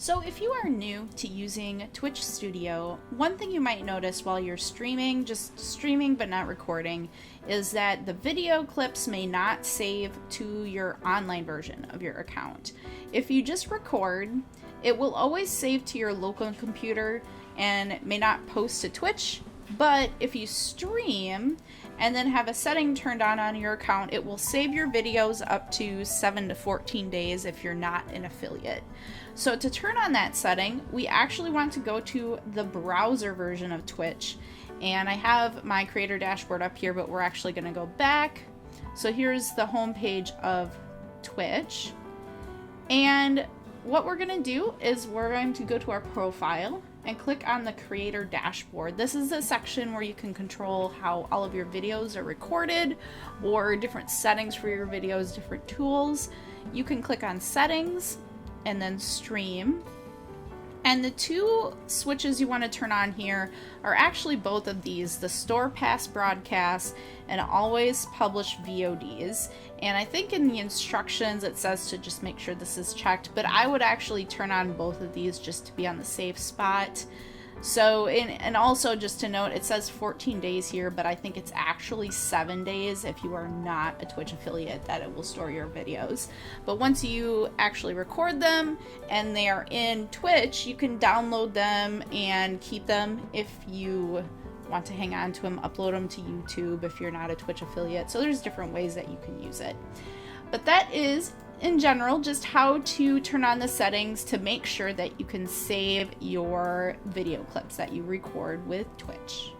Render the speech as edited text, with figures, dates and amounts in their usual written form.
So if you are new to using Twitch Studio, one thing you might notice while you're streaming, just streaming but not recording, is that the video clips may not save to your online version of your account. If you just record, it will always save to your local computer and it may not post to Twitch, but if you stream and then have a setting turned on your account, it will save your videos up to 7 to 14 days if you're not an affiliate. So to turn on that setting, we actually want to go to the browser version of Twitch. And I have my creator dashboard up here, but we're actually going to go back. So here's the home page of Twitch. And what we're going to do is we're going to go to our profile and click on the creator dashboard. This is the section where you can control how all of your videos are recorded or different settings for your videos, different tools. You can click on settings and then stream. And the two switches you want to turn on here are actually both of these, the store pass broadcast and always publish VODs. And I think in the instructions it says to just make sure this is checked, but I would actually turn on both of these just to be on the safe spot. So, and also just to note, it says 14 days here, but I think it's actually 7 days if you are not a Twitch affiliate that it will store your videos. But once you actually record them and they are in Twitch, you can download them and keep them if you want to hang on to them, upload them to YouTube if you're not a Twitch affiliate. So there's different ways that you can use it. But that is, in general, just how to turn on the settings to make sure that you can save your video clips that you record with Twitch.